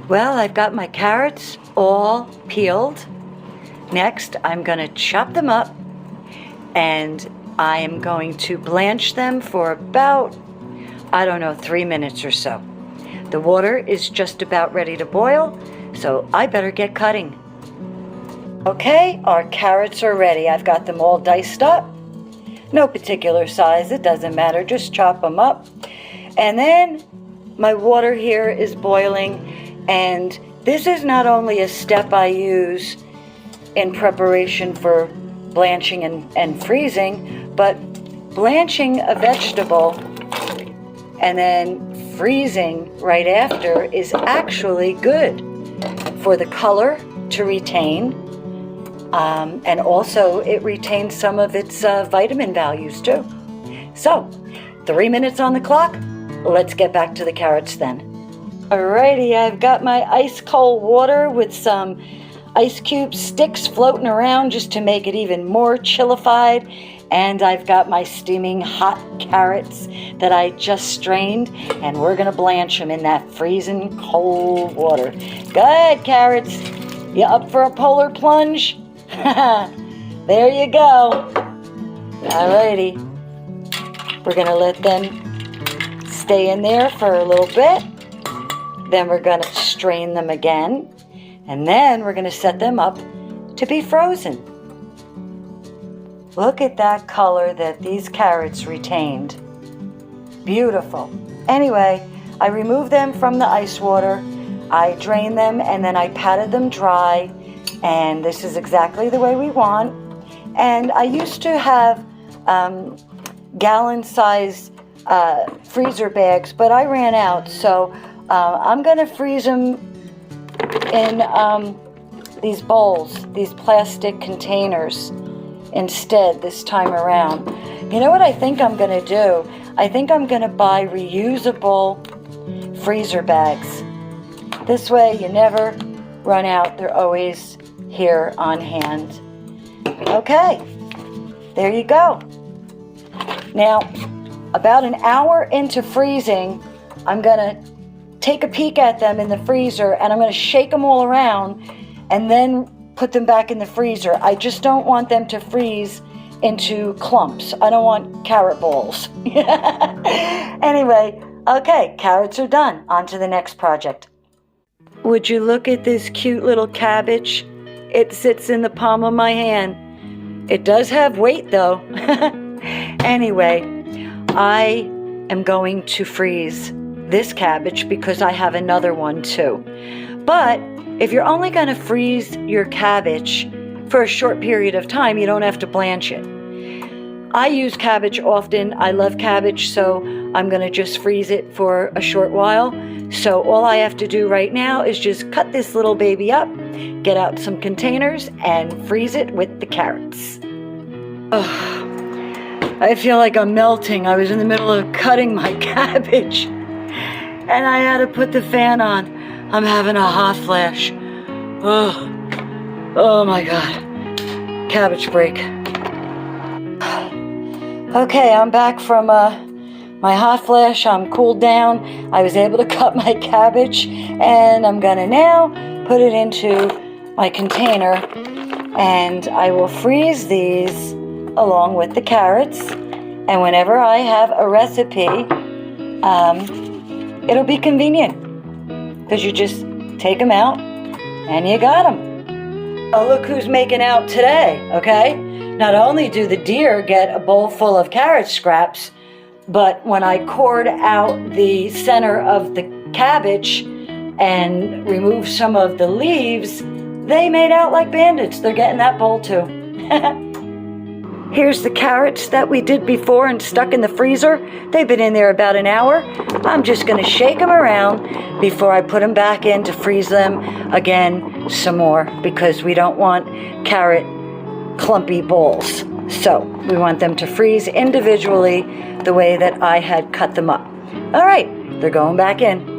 Well, I've got my carrots all peeled. Next, I'm going to chop them up and I am going to blanch them for about, 3 minutes or so. The water is just about ready to boil, so I better get cutting. Okay, our carrots are ready. I've got them all diced up. No particular size, it doesn't matter, just chop them up. And then my water here is boiling, and this is not only a step I use in preparation for blanching and freezing, but blanching a vegetable and then freezing right after is actually good for the color to retain, and also it retains some of its vitamin values too. So, 3 minutes on the clock. Let's get back to the carrots then. Alrighty, I've got my ice cold water with some ice cube sticks floating around just to make it even more chillified. And I've got my steaming hot carrots that I just strained, and we're gonna blanch them in that freezing cold water. Good, carrots. You up for a polar plunge? There you go. Alrighty. We're gonna let them stay in there for a little bit. Then we're gonna strain them again. And then we're gonna set them up to be frozen. Look at that color that these carrots retained. Beautiful. Anyway, I removed them from the ice water. I drained them and then I patted them dry. And this is exactly the way we want. And I used to have gallon-sized freezer bags, but I ran out. So I'm gonna freeze them in these bowls, these plastic containers instead this time around. You know what I think I'm gonna do? I think I'm gonna buy reusable freezer bags. This way you never run out, they're always here on hand. Okay, there you go. Now, about an hour into freezing, I'm gonna take a peek at them in the freezer and I'm gonna shake them all around and then put them back in the freezer. I just don't want them to freeze into clumps. I don't want carrot balls. Anyway, okay, carrots are done. On to the next project. Would you look at this cute little cabbage? It sits in the palm of my hand. It does have weight though. Anyway, I am going to freeze this cabbage because I have another one too. But if you're only going to freeze your cabbage for a short period of time, you don't have to blanch it. I use cabbage often. I love cabbage, so I'm going to just freeze it for a short while. So all I have to do right now is just cut this little baby up, get out some containers, and freeze it with the carrots. Oh, I feel like I'm melting. I was in the middle of cutting my cabbage, and I had to put the fan on. I'm having a hot flash. Oh my God. Cabbage break. Okay, I'm back from my hot flash. I'm cooled down. I was able to cut my cabbage, and I'm gonna now put it into my container, and I will freeze these along with the carrots. And whenever I have a recipe, it'll be convenient because you just take them out and you got them. Oh, look who's making out today, okay? Not only do the deer get a bowl full of carrot scraps, but when I cored out the center of the cabbage and removed some of the leaves, they made out like bandits. They're getting that bowl too. Here's the carrots that we did before and stuck in the freezer. They've been in there about an hour. I'm just gonna shake them around before I put them back in to freeze them again some more, because we don't want carrot clumpy balls. So we want them to freeze individually the way that I had cut them up. All right, they're going back in.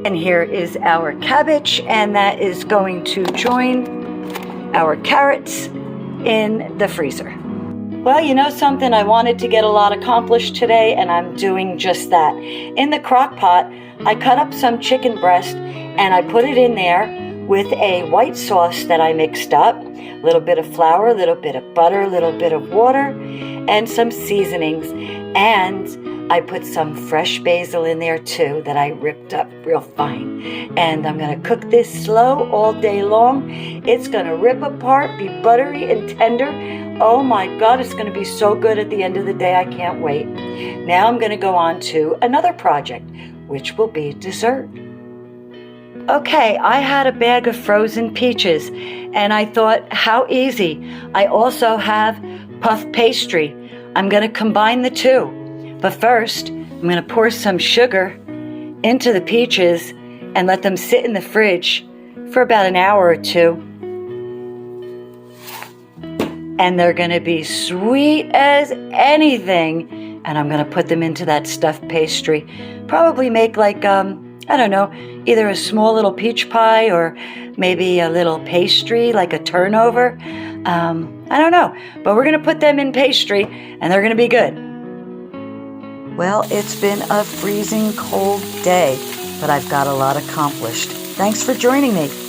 And here is our cabbage, and that is going to join our carrots in the freezer. Well, you know something? I wanted to get a lot accomplished today, and I'm doing just that. In the crock pot, I cut up some chicken breast and I put it in there with a white sauce that I mixed up. A little bit of flour, a little bit of butter, a little bit of water, and some seasonings. And I put some fresh basil in there too that I ripped up real fine. And I'm going to cook this slow all day long. It's going to rip apart, be buttery and tender. Oh my God, it's going to be so good at the end of the day. I can't wait. Now I'm going to go on to another project, which will be dessert. Okay, I had a bag of frozen peaches, and I thought, how easy. I also have puff pastry. I'm going to combine the two. But first, I'm going to pour some sugar into the peaches and let them sit in the fridge for about an hour or two. And they're going to be sweet as anything. And I'm going to put them into that stuffed pastry. Probably make like, I don't know, either a small little peach pie or maybe a little pastry, like a turnover. I don't know. But we're going to put them in pastry and they're going to be good. Well, it's been a freezing cold day, but I've got a lot accomplished. Thanks for joining me.